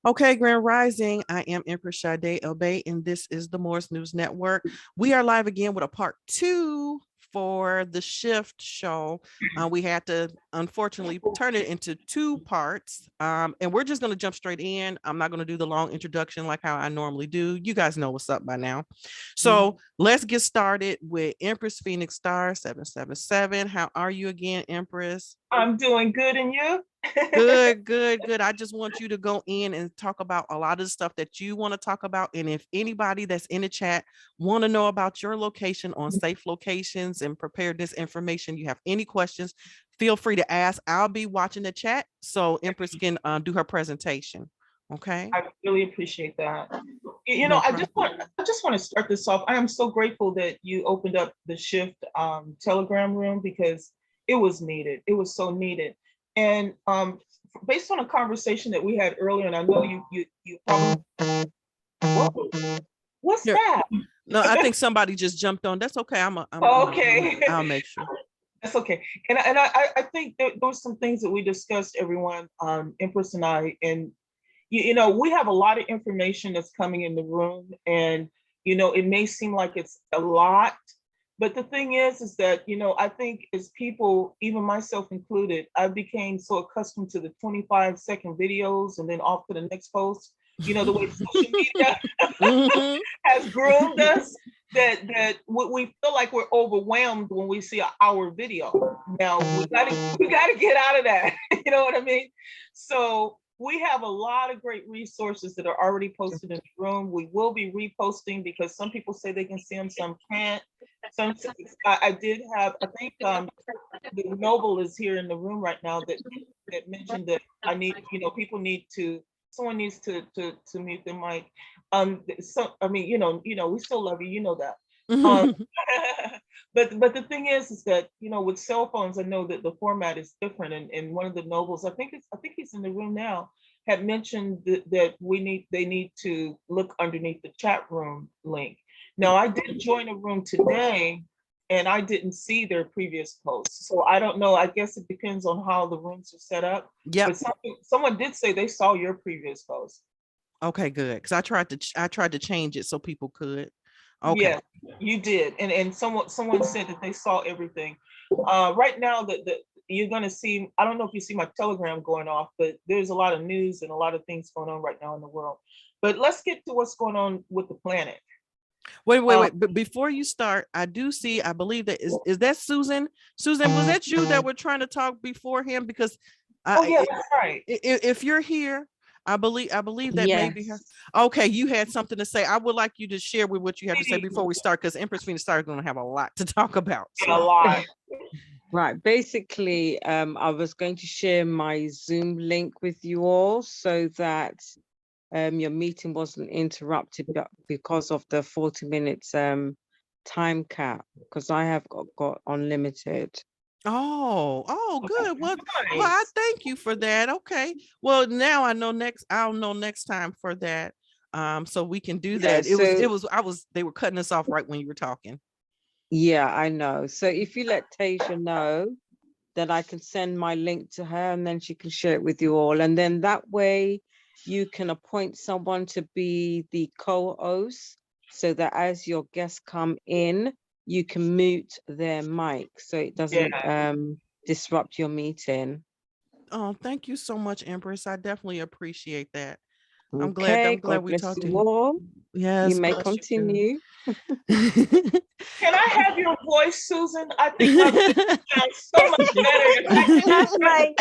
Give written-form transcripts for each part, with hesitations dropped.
Okay, Grand Rising. I am Empress Shaddai, and this is the Morris News Network. We are live again with a part 2 for the shift show. We had to unfortunately turn it into 2 parts, and we're just going to jump straight in. I'm not going to do the long introduction like how I normally do. You guys know what's up by now. So let's get started with Empress Phoenix Star 777. How are you again, Empress? I'm doing good, and you? Good. I just want you to go in and talk about a lot of the stuff that you want to talk about. And if anybody that's in the chat want to know about your location on safe locations and preparedness information, you have any questions, feel free to ask. I'll be watching the chat so Empress can do her presentation. Okay. I really appreciate that. I just want to start this off. I am so grateful that you opened up the Shift Telegram room because it was needed. It was so needed. And based on a conversation that we had earlier, and I know you probably, what's that? No, I think somebody just jumped on. That's okay. Okay. I'll make sure. That's okay. And I think there were some things that we discussed, everyone, Empress and I, and we have a lot of information that's coming in the room, and it may seem like it's a lot, but the thing is that I think as people, even myself included, I became so accustomed to the 25-second videos and then off to the next post. The way social media has groomed us, that we feel like we're overwhelmed when we see an hour video. Now we gotta get out of that. You know what I mean? So we have a lot of great resources that are already posted in the room. We will be reposting because some people say they can see them, some can't. I did have, I think the Noble is here in the room right now that mentioned that someone needs to mute their mic. We still love you, that. But the thing is that with cell phones, I know that the format is different, and one of the Nobles, I think he's in the room now, had mentioned that they need to look underneath the chat room link. Now I did join a room today and I didn't see their previous posts, so I don't know. I guess it depends on how the rooms are set up. Yeah, but someone did say they saw your previous post. Okay, good, because I tried to change it so people could. Okay. Yeah, you did, and someone said that they saw everything. Right now, that you're going to see. I don't know if you see my Telegram going off, but there's a lot of news and a lot of things going on right now in the world. But let's get to what's going on with the planet. Wait. But before you start, I believe that is that Susan? Susan, was that you that were trying to talk before him? Because that's right. If you're here, I believe that maybe her. Okay, you had something to say. I would like you to share with what you have to say before we start, because Empress Phoenix Star is going to have a lot to talk about. So. A lot. Right. Basically, I was going to share my Zoom link with you all so that your meeting wasn't interrupted because of the 40 minutes time cap, because I have got unlimited. Oh, good. Well, I thank you for that. Okay. Well, now I'll know next time for that. So we can do that. They were cutting us off right when you were talking. Yeah, I know. So if you let Tasia know, then I can send my link to her and then she can share it with you all. And then that way you can appoint someone to be the co-host so that as your guests come in, you can mute their mic so it doesn't disrupt your meeting. Oh, thank you so much, Empress. I definitely appreciate that. I'm okay, glad we talked to you all. Yes, you may continue. Can I have your voice, Susan? I think my voice sounds so much better. That's my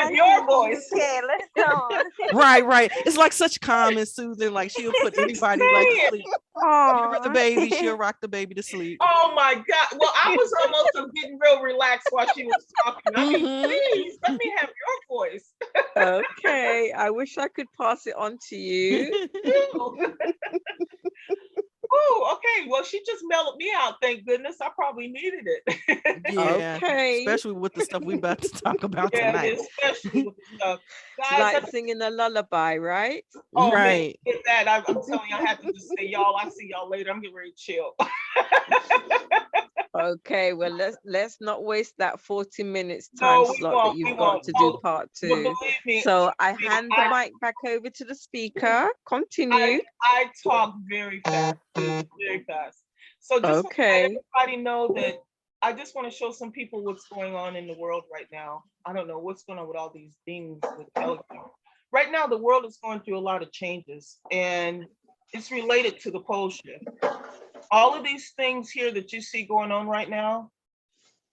with your voice. Okay, let's go on. Right. It's like such calm and soothing. Like she'll put anybody like to sleep. Oh, the baby, she'll rock the baby to sleep. Oh my God! Well, I was almost getting real relaxed while she was talking. I mean, please let me have your voice. Okay, I wish I could pass it on to you. Oh, okay. Well, she just mellowed me out. Thank goodness. I probably needed it. Yeah. Okay. Especially with the stuff we're about to talk about tonight. Especially with the stuff. Guys, like singing a lullaby, right? Oh, right. Man, get that. I'm telling you, I have to just say, y'all, I'll see y'all later. I'm getting ready to chill. Okay, well, let's not waste that 40 minutes time No, we slot that won't. We you've got won't. to do Oh, part but 2. believe me, So I hand the mic back over to the speaker. Continue. I talk very fast, very fast. So just want to let Okay. everybody know that I just want to show some people what's going on in the world right now. I don't know what's going on with all these things with Telegram. Right now, the world is going through a lot of changes, and it's related to the pole shift. All of these things here that you see going on right now,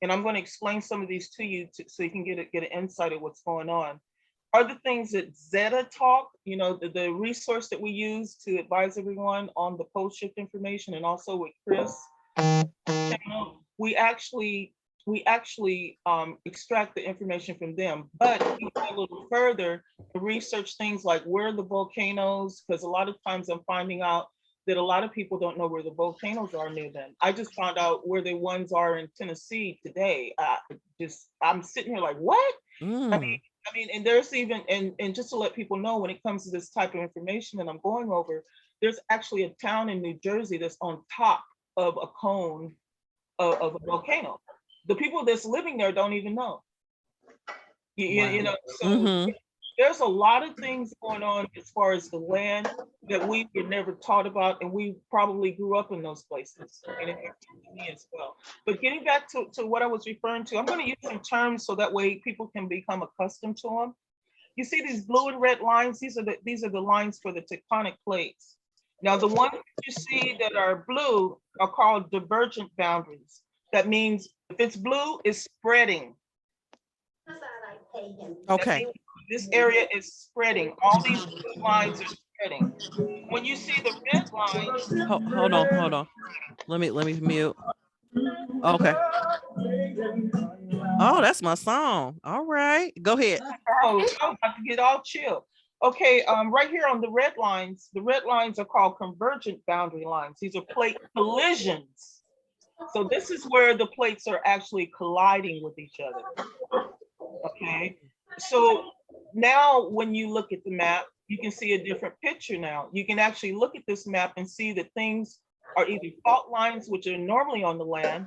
and I'm going to explain some of these to you so you can get an insight of what's going on, are the things that Zeta Talk, you know, the resource that we use to advise everyone on the pole shift information, and also with Chris. We actually extract the information from them, but we go a little further to research things like where the volcanoes, because a lot of times I'm finding out that a lot of people don't know where the volcanoes are near them. I just found out where the ones are in Tennessee today. I'm sitting here like, what? I mean, and there's even, and just to let people know, when it comes to this type of information that I'm going over, there's actually a town in New Jersey that's on top of a cone of a volcano. The people that's living there don't even know. You know, so there's a lot of things going on as far as the land that we were never taught about, and we probably grew up in those places, and it happened to me as well. But getting back to what I was referring to, I'm going to use some terms so that way people can become accustomed to them. You see these blue and red lines? These are the lines for the tectonic plates. Now, the ones that you see that are blue are called divergent boundaries. That means if it's blue, it's spreading. Okay. This area is spreading. All these blue lines are spreading. When you see the red line, Hold on. Let me mute. Okay. Oh, that's my song. All right, go ahead. oh, I'm about to get all chill. Okay, right here on the red lines are called convergent boundary lines. These are plate collisions. So this is where the plates are actually colliding with each other. Okay, so now when you look at the map, you can see a different picture now. You can actually look at this map and see that things are either fault lines, which are normally on the land,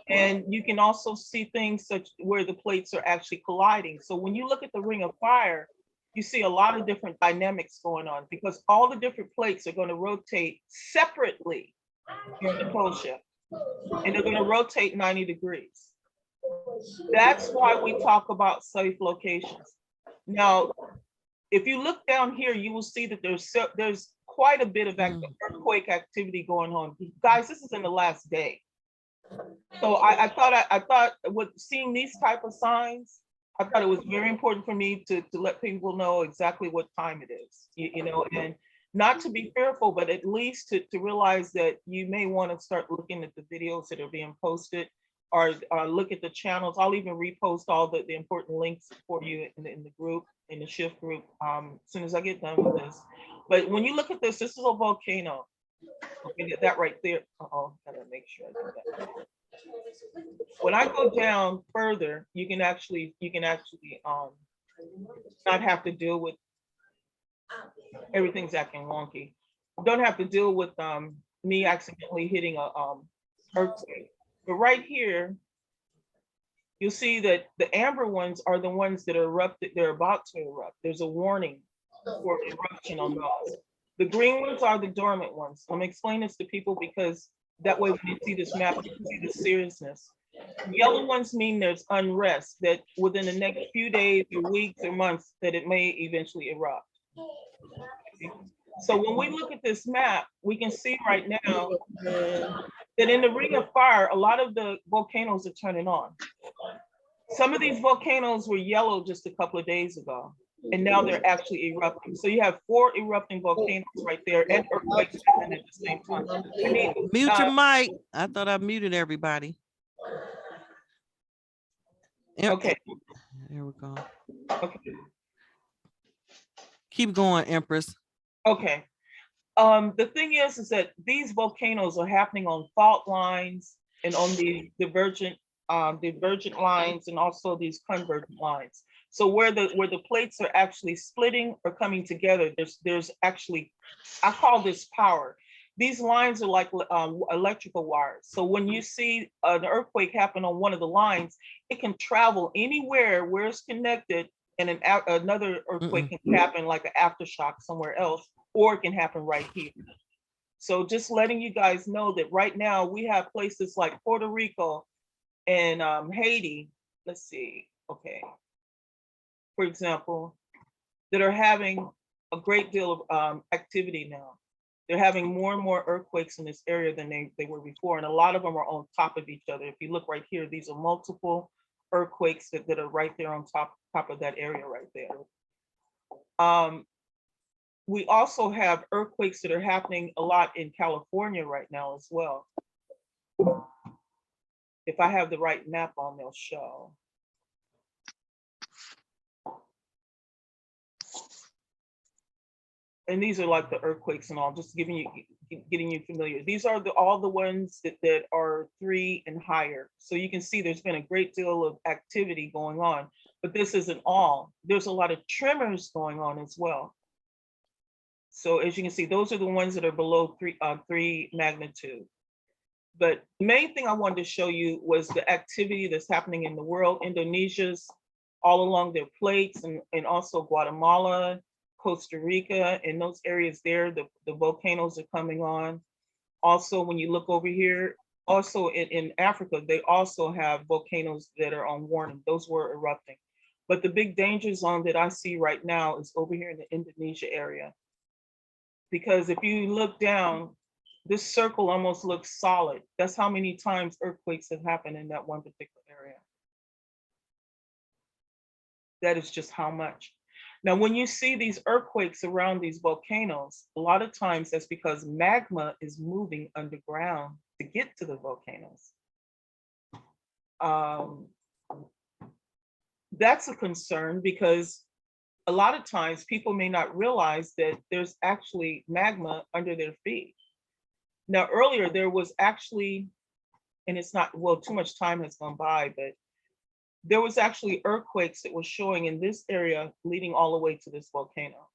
and you can also see things such where the plates are actually colliding. So when you look at the ring of fire, you see a lot of different dynamics going on because all the different plates are going to rotate separately during the pole shift, and they're going to rotate 90 degrees. That's why we talk about safe locations. Now, if you look down here, you will see that there's quite a bit of earthquake activity going on. Guys, this is in the last day. So I thought with seeing these type of signs, I thought it was very important for me to let people know exactly what time it is, you know, and not to be fearful, but at least to realize that you may want to start looking at the videos that are being posted, or look at the channels. I'll even repost all the important links for you in the group, in the shift group, as soon as I get done with this. But when you look at this is a volcano. Okay, that right there. Gotta make sure I do that. When I go down further, you can actually not have to deal with everything's acting wonky. Don't have to deal with me accidentally hitting a earthquake. But right here, you'll see that the amber ones are the ones that are erupted. They're about to erupt. There's a warning for eruption on those. The green ones are the dormant ones. I'm explaining this to people because that way when you see this map, you can see the seriousness. Yellow ones mean there's unrest, that within the next few days or weeks or months that it may eventually erupt. So when we look at this map, we can see right now that in the ring of fire, a lot of the volcanoes are turning on. Some of these volcanoes were yellow just a couple of days ago, and now they're actually erupting. So you have 4 erupting volcanoes right there, and earthquakes happening at the same time. Mute your mic. I thought I muted everybody. Okay. There we go. Okay. Keep going, Empress. Okay. The thing is that these volcanoes are happening on fault lines and on the divergent lines, and also these convergent lines. So where the plates are actually splitting or coming together, there's actually, I call this power. these lines are like electrical wires. So when you see an earthquake happen on one of the lines, it can travel anywhere where it's connected, and another earthquake can happen like an aftershock somewhere else, or it can happen right here. So just letting you guys know that right now we have places like Puerto Rico and Haiti. Let's see, okay, for example, that are having a great deal of activity now. They're having more and more earthquakes in this area than they were before. And a lot of them are on top of each other. If you look right here, these are multiple earthquakes that are right there on top of that area right there. We also have earthquakes that are happening a lot in California right now as well. If I have the right map on, they'll show. And these are like the earthquakes and all, just getting you familiar. These are all the ones that are 3 and higher. So you can see there's been a great deal of activity going on, but this isn't all. There's a lot of tremors going on as well. So as you can see, those are the ones that are below 3 magnitude. But the main thing I wanted to show you was the activity that's happening in the world. Indonesia's all along their plates, and also Guatemala, Costa Rica, and those areas there, the volcanoes are coming on. Also, when you look over here, also in Africa, they also have volcanoes that are on warning. Those were erupting. But the big danger zone that I see right now is over here in the Indonesia area. Because if you look down, this circle almost looks solid. That's how many times earthquakes have happened in that one particular area. That is just how much. Now, when you see these earthquakes around these volcanoes, a lot of times that's because magma is moving underground to get to the volcanoes. That's a concern because a lot of times people may not realize that there's actually magma under their feet. Now, earlier there was actually, and it's not, well, too much time has gone by, but there was actually earthquakes that were showing in this area leading all the way to this volcano.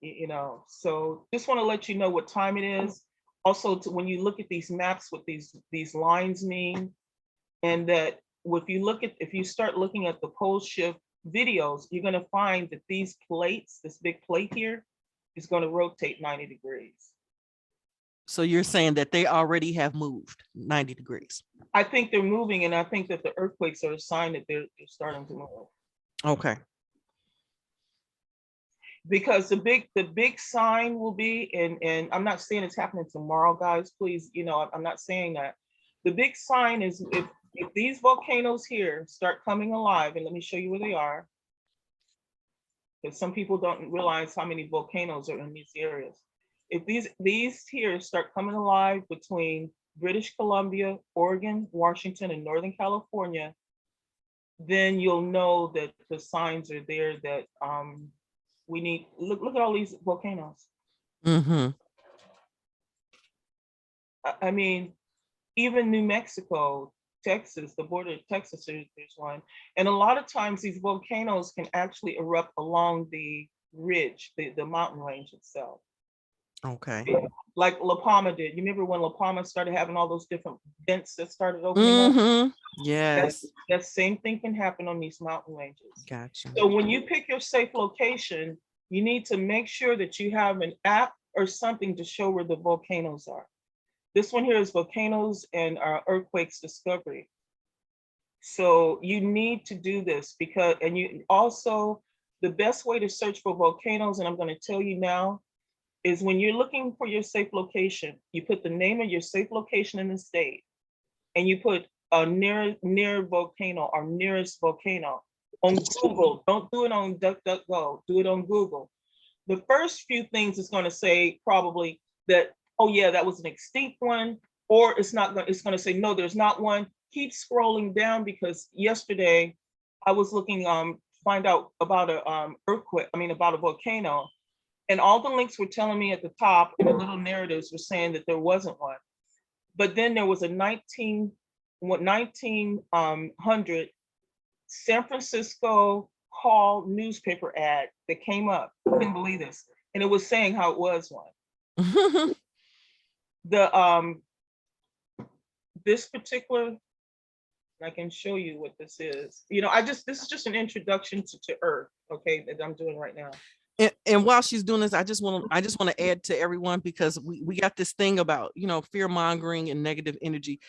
You know, so just want to let you know what time it is. Also, when you look at these maps, what these lines mean, and that if you start looking at the pole shift videos, you're going to find that these plates, this big plate here, is going to rotate 90 degrees. So you're saying that they already have moved 90 degrees? I think they're moving, and I think that the earthquakes are a sign that they're starting to move. Okay. Because the big sign will be, and I'm not saying it's happening tomorrow, guys, please, you know, I'm not saying that. The big sign is if these volcanoes here start coming alive, and let me show you where they are, because some people don't realize how many volcanoes are in these areas. If these here start coming alive between British Columbia, Oregon, Washington, and Northern California, then you'll know that the signs are there that we need. Look at all these volcanoes. Mm-hmm. I mean, even New Mexico, Texas, the border of Texas, there's one. And a lot of times these volcanoes can actually erupt along the ridge, the mountain range itself. Okay. Like La Palma did. You remember when La Palma started having all those different vents that started opening up? Yes. That same thing can happen on these mountain ranges. Gotcha. So when you pick your safe location, you need to make sure that you have an app or something to show where the volcanoes are. This one here is volcanoes and earthquakes discovery. So you need to do this because, and you also, the best way to search for volcanoes, and I'm going to tell you now, is when you're looking for your safe location, you put the name of your safe location in the state, and you put a near volcano or nearest volcano on Google. Don't do it on DuckDuckGo, do it on Google. The first few things it's going to say probably that, oh yeah, that was an extinct one, or it's not going, it's going to say, no, there's not one. Keep scrolling down because yesterday I was looking find out about a earthquake, about a volcano, and all the links were telling me at the top, and the little narratives were saying that there wasn't one. But then there was a 1900 San Francisco Hall newspaper ad that came up. I couldn't believe this. And it was saying how it was one. The this particular, I can show you what this is. You know, this is just an introduction to Earth, okay, that I'm doing right now. And while she's doing this, I just want to add to everyone, because we got this thing about, you know, fear mongering and negative energy.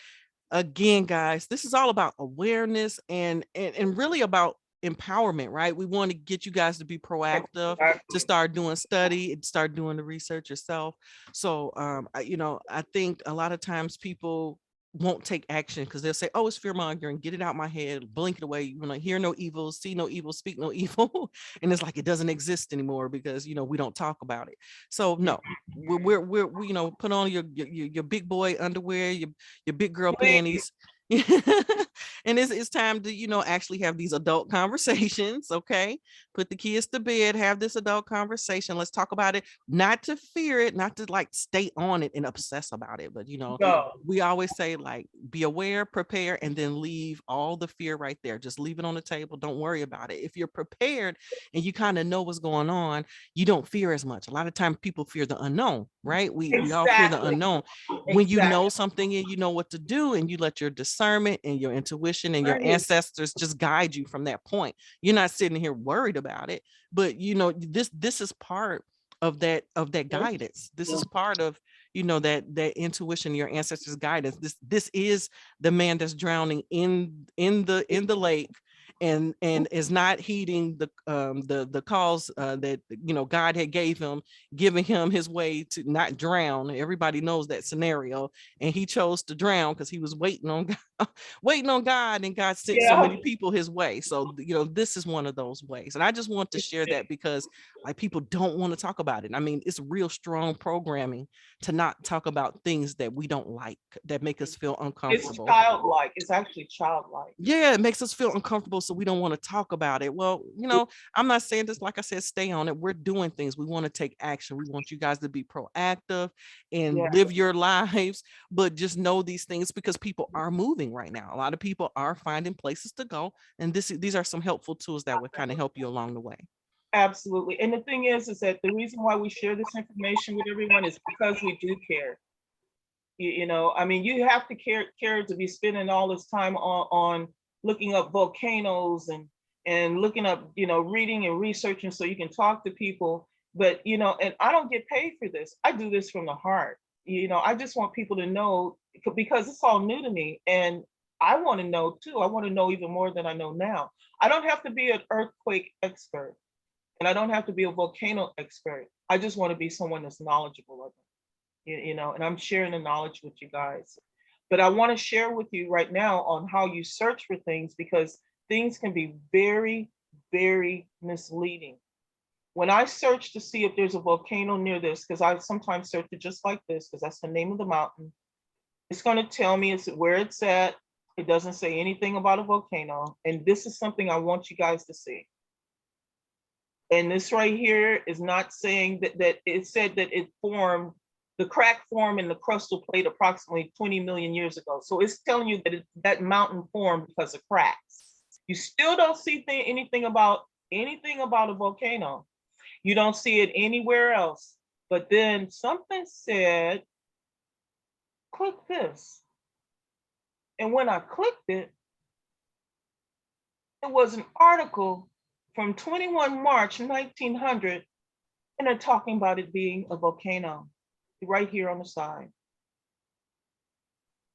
Again, guys, this is all about awareness and really about empowerment, right? We want to get you guys to be proactive, to start doing study and start doing the research yourself. So I think a lot of times people won't take action because they'll say, oh, it's fear mongering, get it out my head, blink it away, you know, hear no evil, see no evil, speak no evil. And it's like it doesn't exist anymore because, you know, we don't talk about it. So no, we you know, put on your big boy underwear, your big girl panties. And it's time to, you know, actually have these adult conversations. Okay, put the kids to bed, have this adult conversation. Let's talk about it, not to fear it, not to like stay on it and obsess about it, but you know, we always say, like, be aware, prepare, and then leave all the fear right there. Just leave it on the table, don't worry about it. If you're prepared and you kind of know what's going on, you don't fear as much. A lot of times people fear the unknown, right? We all fear the unknown. When you know something and you know what to do, and you let your discernment and your intuition and your ancestors just guide you from that point, you're not sitting here worried about it. But you know, this is part of that guidance. This is part of, you know, that intuition, your ancestors guidance. This is the man that's drowning in the lake and is not heeding the calls that, you know, God had giving him his way to not drown. Everybody knows that scenario, and he chose to drown because he was waiting on God, waiting on God, and God sent so many people his way. So, you know, this is one of those ways, and I just want to share that because like people don't want to talk about it. I mean, it's real strong programming to not talk about things that we don't like, that make us feel uncomfortable. It's childlike. It's actually childlike. Yeah, it makes us feel uncomfortable, so we don't want to talk about it. Well, you know, I'm not saying this, like I said, stay on it. We're doing things. We want to take action. We want you guys to be proactive and live your lives, but just know these things because people are moving right now. A lot of people are finding places to go, and these are some helpful tools that would kind of help you along the way. Absolutely. And the thing is that the reason why we share this information with everyone is because we do care. You know, I mean, you have to care to be spending all this time on looking up volcanoes and looking up, you know, reading and researching so you can talk to people. But, you know, and I don't get paid for this. I do this from the heart. You know, I just want people to know, because it's all new to me. And I want to know too. I want to know even more than I know now. I don't have to be an earthquake expert, and I don't have to be a volcano expert. I just want to be someone that's knowledgeable of it. You know, and I'm sharing the knowledge with you guys. But I want to share with you right now on how you search for things, because things can be very, very misleading. When I search to see if there's a volcano near this, because I sometimes search it just like this, because that's the name of the mountain, it's going to tell me it's where it's at. It doesn't say anything about a volcano. And this is something I want you guys to see. And this right here is not saying that it said that it formed, the crack formed in the crustal plate approximately 20 million years ago. So it's telling you that that mountain formed because of cracks. You still don't see anything about a volcano. You don't see it anywhere else. But then something said, click this. And when I clicked it, it was an article from 21 March 1900, and they're talking about it being a volcano right here on the side.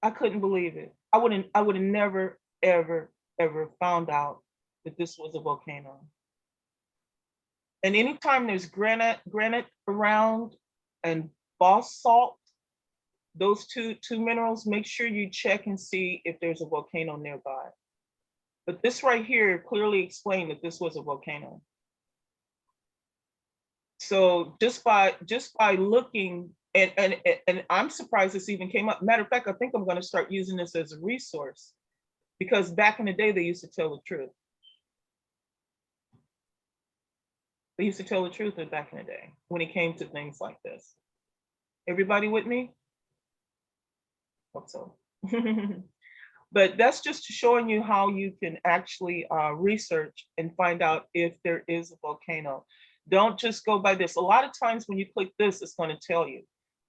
I couldn't believe it. I would have never, ever, ever found out that this was a volcano. And anytime there's granite around and basalt, those two minerals, make sure you check and see if there's a volcano nearby. But this right here clearly explained that this was a volcano. So just by looking, and I'm surprised this even came up. Matter of fact, I think I'm going to start using this as a resource, because back in the day, they used to tell the truth. They used to tell the truth back in the day when it came to things like this. Everybody with me? Hope so. But that's just showing you how you can actually research and find out if there is a volcano. Don't just go by this. A lot of times when you click this, it's going to tell you.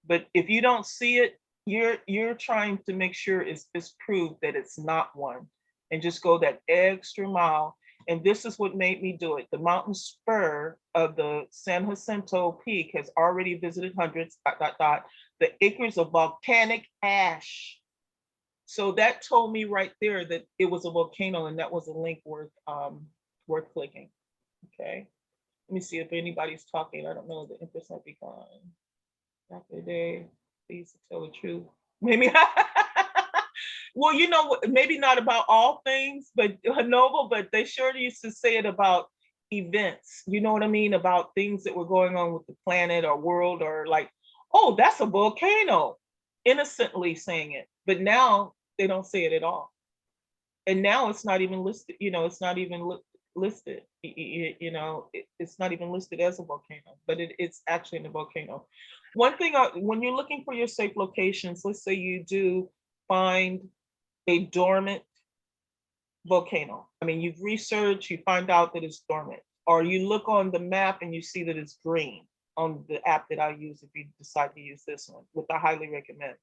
But if you don't see it, you're trying to make sure it's proved that it's not one, and just go that extra mile. And this is what made me do it. The mountain spur of the San Jacinto Peak has already visited hundreds, the acres of volcanic ash. So that told me right there that it was a volcano, and that was a link worth clicking. Okay. Let me see if anybody's talking. I don't know. The Empress might be gone. Back in the day, they used to tell the truth. Maybe. Well, you know, maybe not about all things, but noble, but they sure used to say it about events. You know what I mean? About things that were going on with the planet or world, or like, oh, that's a volcano, innocently saying it. But now they don't say it at all. And now it's not even listed, it's not even listed, it's not even listed as a volcano, but it's actually in a volcano. One thing, when you're looking for your safe locations, let's say you do find a dormant volcano. I mean, you've researched, you find out that it's dormant, or you look on the map and you see that it's green on the app that I use if you decide to use this one, which I highly recommend.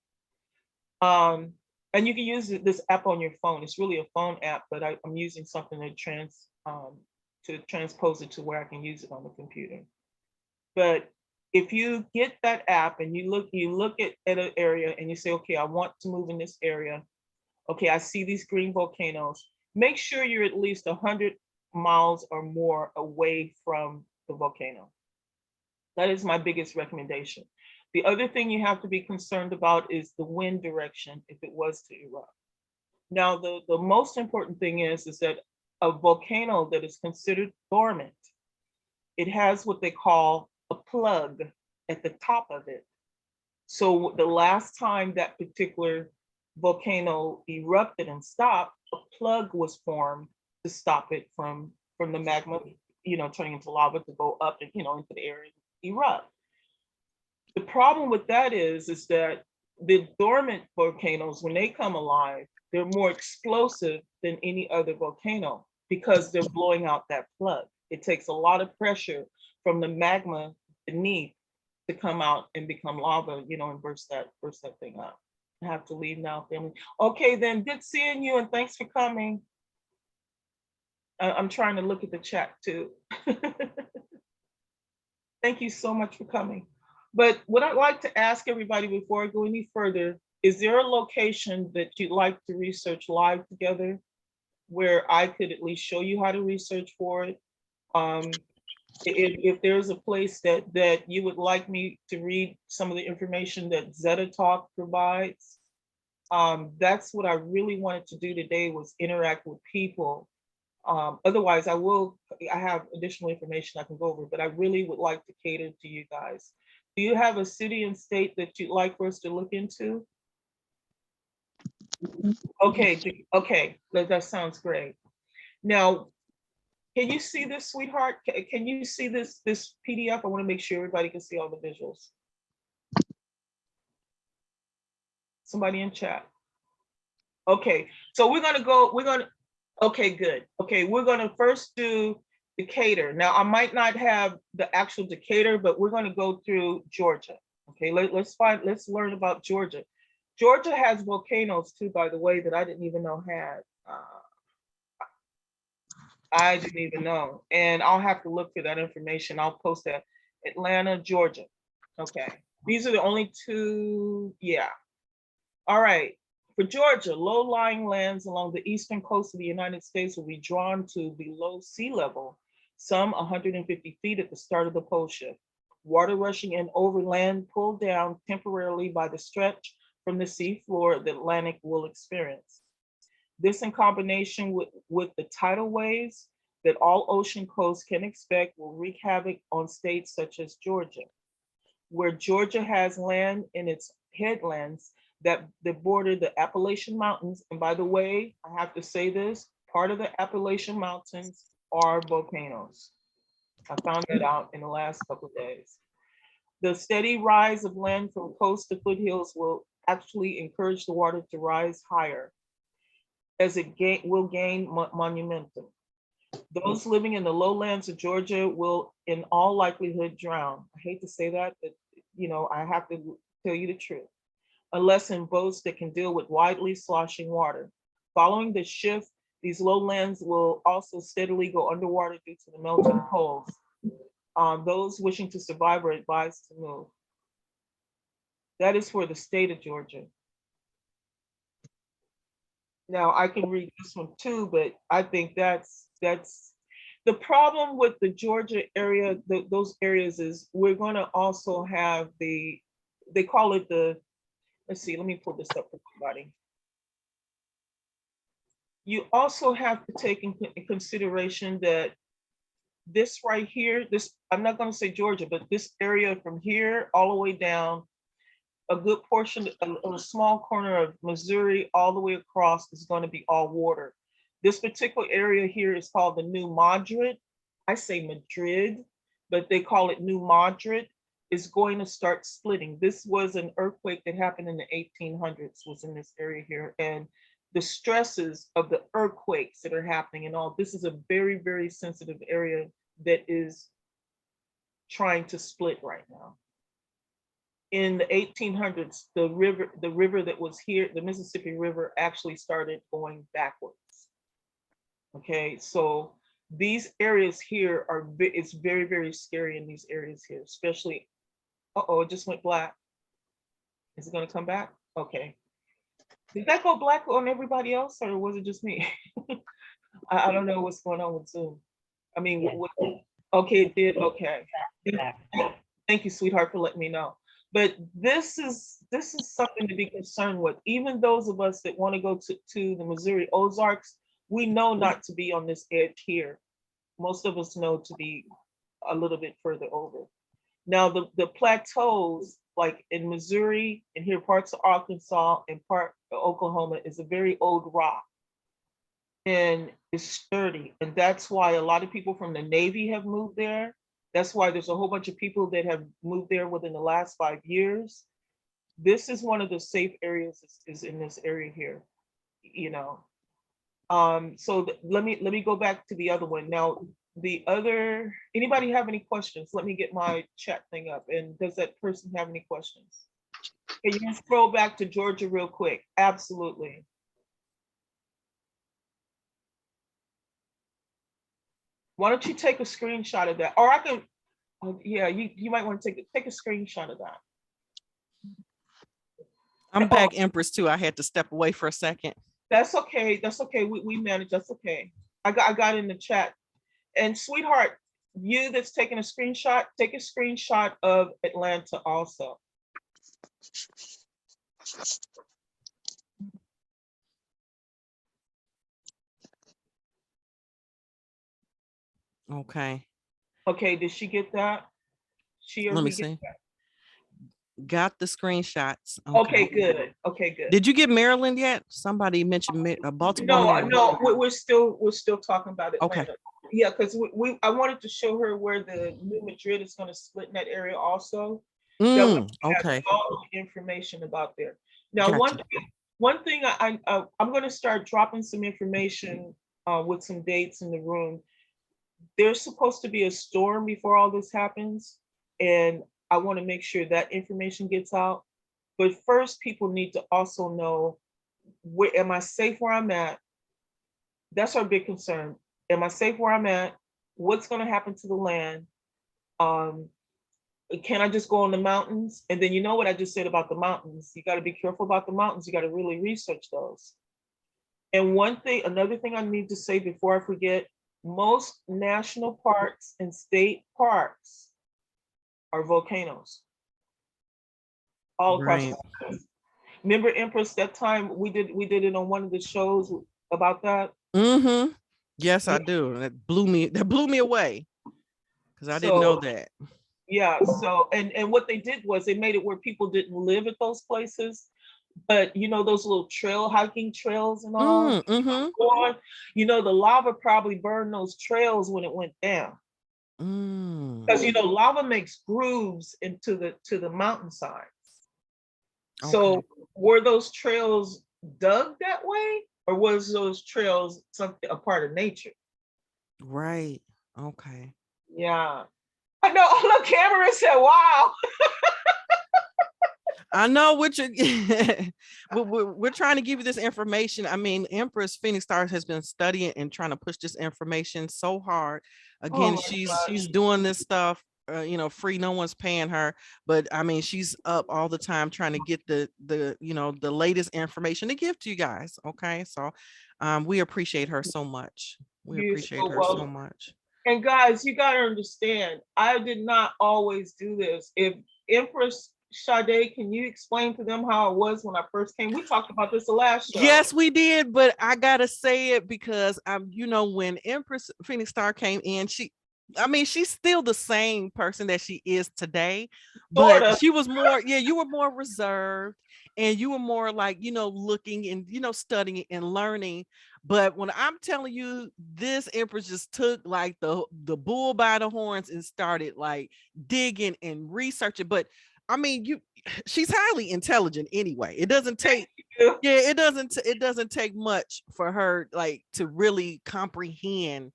And you can use this app on your phone. It's really a phone app, but I'm using something to transpose it to where I can use it on the computer. But if you get that app and you look at an area and you say, okay, I want to move in this area. Okay, I see these green volcanoes. Make sure you're at least 100 miles or more away from the volcano. That is my biggest recommendation. The other thing you have to be concerned about is the wind direction if it was to erupt. Now, the most important thing is that a volcano that is considered dormant, it has what they call a plug at the top of it. So the last time that particular volcano erupted and stopped, a plug was formed to stop it from the magma, turning into lava to go up and, into the air and erupt. The problem with that is that the dormant volcanoes, when they come alive, they're more explosive than any other volcano because they're blowing out that plug. It takes a lot of pressure from the magma beneath to come out and become lava, and burst that thing up. I have to leave now, family. Okay, then, good seeing you, and thanks for coming. I'm trying to look at the chat too. Thank you so much for coming. But what I'd like to ask everybody before I go any further, is there a location that you'd like to research live together where I could at least show you how to research for it? If there's a place that you would like me to read some of the information that Zeta Talk provides, that's what I really wanted to do today, was interact with people. Otherwise, I have additional information I can go over, but I really would like to cater to you guys. Do you have a city and state that you'd like for us to look into? Okay, that sounds great. Now, can you see this, sweetheart? Can you see this PDF? I want to make sure everybody can see all the visuals. Somebody in chat. Okay, so okay, good. Okay, we're gonna first do Decatur. Now, I might not have the actual Decatur, but we're gonna go through Georgia. Okay, let's learn about Georgia. Georgia has volcanoes too, by the way, that I didn't even know had. I didn't even know, and I'll have to look for that information. I'll post that. Atlanta, Georgia. Okay, these are the only two. Yeah. All right. For Georgia, low-lying lands along the eastern coast of the United States will be drawn to below sea level, some 150 feet at the start of the pole shift. Water rushing in over land pulled down temporarily by the stretch from the sea floor the Atlantic will experience. This, in combination with the tidal waves that all ocean coasts can expect, will wreak havoc on states such as Georgia. Where Georgia has land in its headlands that border the Appalachian Mountains. And by the way, I have to say this, part of the Appalachian Mountains are volcanoes. I found that out in the last couple of days. The steady rise of land from coast to foothills will actually encourage the water to rise higher as it will gain momentum. Those living in the lowlands of Georgia will in all likelihood drown. I hate to say that, but I have to tell you the truth, unless in boats that can deal with widely sloshing water. Following the shift, these lowlands will also steadily go underwater due to the melting poles. Those wishing to survive are advised to move. That is for the state of Georgia. Now I can read this one too, but I think that's the problem with the Georgia area, those areas is we're going to also have they call it the, let's see, let me pull this up for everybody. You also have to take in consideration that this right here, this, I'm not going to say Georgia, but this area from here all the way down, a good portion, a small corner of Missouri all the way across is going to be all water. This particular area here is called the New Madrid. I say Madrid, but they call it New Madrid. Is going to start splitting. This was an earthquake that happened in the 1800s, was in this area here. And the stresses of the earthquakes that are happening and all, this is a very, very sensitive area that is trying to split right now. In the 1800s, the river that was here, the Mississippi River, actually started going backwards. Okay, so these areas here are, it's very, very scary in these areas here, especially, uh-oh, it just went black. Is it gonna come back? Okay. Did that go black on everybody else or was it just me? I don't know what's going on with Zoom. I mean, okay, it did, okay. Thank you, sweetheart, for letting me know. But this is something to be concerned with. Even those of us that want to go to the Missouri Ozarks, we know not to be on this edge here. Most of us know to be a little bit further over. Now, the plateaus, like in Missouri and here parts of Arkansas and part of Oklahoma, is a very old rock and it's sturdy. And that's why a lot of people from the Navy have moved there. That's why there's a whole bunch of people that have moved there within the last 5 years. This is one of the safe areas is in this area here, you know. So let me go back to the other one. Now, the other, anybody have any questions? Let me get my chat thing up. And does that person have any questions? Can you scroll back to Georgia real quick? Absolutely. Why don't you take a screenshot of that? Or I can, yeah, you might want to take a screenshot of that. I'm back, Empress, too. I had to step away for a second. That's okay. That's okay. We manage. That's okay. I got in the chat. And sweetheart, you that's taking a screenshot, take a screenshot of Atlanta also. Okay. Okay, did she get that? She or Let me he get see. that? Got the screenshots. Okay, good. Okay, good. Did you get Maryland yet? Somebody mentioned Baltimore. No, Maryland. no, we're still talking about it. Okay. Yeah, because I wanted to show her where the New Madrid is going to split in that area also. Okay. All the information about there. Now, Gotcha. one thing I'm going to start dropping some information with some dates in the room. There's supposed to be a storm before all this happens, and I want to make sure that information gets out. But first, people need to also know, where am I safe where I'm at? That's our big concern. Am I safe where I'm at? What's going to happen to the land? Can I just go on the mountains? And then you know what I just said about the mountains. You got to be careful about the mountains. You got to really research those. And another thing I need to say before I forget, most national parks and state parks are volcanoes. All across. Right. Remember, Empress, that time we did it on one of the shows about that? Mm-hmm. Yes, I do. That blew me away. Because I didn't know that. Yeah, so and what they did was they made it where people didn't live at those places, but you know those little hiking trails and all. You know, the lava probably burned those trails when it went down. Because you know, lava makes grooves into the mountainside. So were those trails dug that way, or was those trails something a part of nature? Right. Okay. Yeah. I know. Look, Cameron said, "Wow." I know what you're we're trying to give you this information. I mean, Empress Phoenix Stars has been studying and trying to push this information so hard. Oh Again, my she's gosh. doing this stuff, free. No one's paying her, but I mean, she's up all the time trying to get the latest information to give to you guys. Okay, so we appreciate her so much. We You're appreciate so her so welcome. much. And guys, you gotta understand, I did not always do this. If Empress Sade, can you explain to them how it was when I first came? We talked about this the last show. Yes, we did, but I gotta say it because when Empress Phoenix Star came in, she's still the same person that she is today, but Sorta. she was more, you were more reserved and you were more like, looking and, studying and learning. But when I'm telling you, this Empress just took like the bull by the horns and started like digging and researching. But I mean, she's highly intelligent anyway. It doesn't take it doesn't take much for her like to really comprehend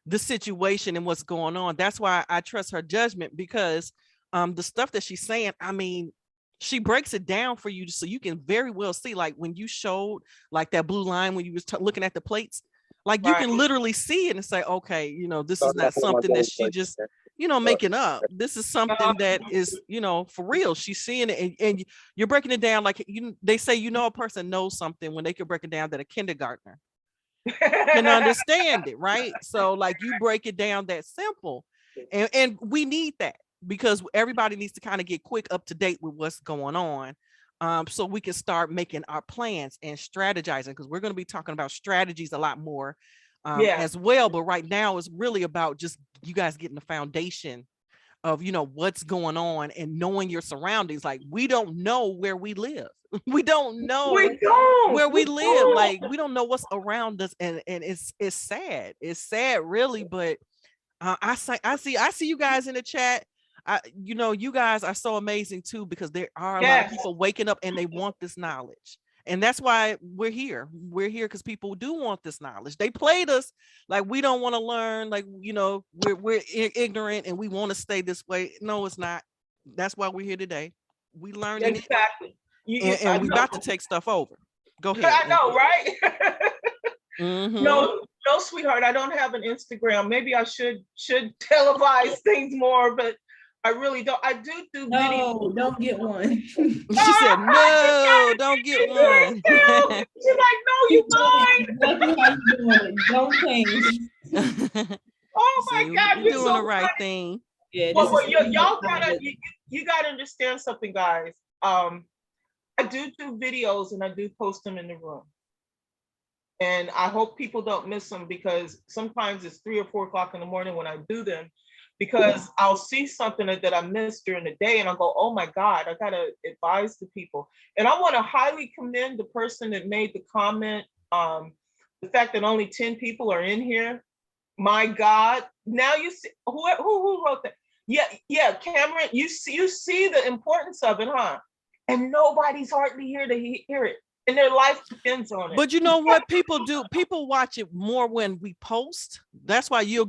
the situation and what's going on. That's why I trust her judgment, because the stuff that she's saying, I mean, she breaks it down for you so you can very well see, like when you showed like that blue line when you was looking at the plates, like you Right. can literally see it and say, okay, this is not something that she just making up. This is something that is, for real. She's seeing it, and you're breaking it down like they say, a person knows something when they can break it down that a kindergartner can understand it, right? So like you break it down that simple, and we need that because everybody needs to kind of get quick up to date with what's going on, so we can start making our plans and strategizing, because we're going to be talking about strategies a lot more as well. But right now it's really about just you guys getting the foundation of what's going on and knowing your surroundings. Like we don't know where we live. We don't know where we live. Like we don't know what's around us, and it's sad. It's sad, really. But I see you guys in the chat. You guys are so amazing too, because there are a lot of people waking up and they want this knowledge. And that's why we're here. We're here because people do want this knowledge. They played us like we don't want to learn, like we're ignorant and we want to stay this way. No, it's not. That's why we're here today. We learning Exactly. and we're about to take stuff over. Go ahead. I know, right? Mm-hmm. No, sweetheart, I don't have an Instagram. Maybe I should televise things more, but I really don't. I do videos. No, don't get one. She said, no, don't get one. She's like, no, you mine. Exactly how you doing it. Don't change. Oh my God, you're doing the right thing. Yeah, well, y'all gotta you gotta understand something, guys. I do videos and I do post them in the room. And I hope people don't miss them, because sometimes it's 3 or 4 o'clock in the morning when I do them, because I'll see something that I missed during the day and I'll go, oh my God, I gotta advise the people. And I want to highly commend the person that made the comment. The fact that only 10 people are in here. My God, now you see who wrote that? Yeah, Cameron, you see the importance of it, huh? And nobody's hardly here to hear it. And their life depends on it. But you know what people do? People watch it more when we post. That's why you'll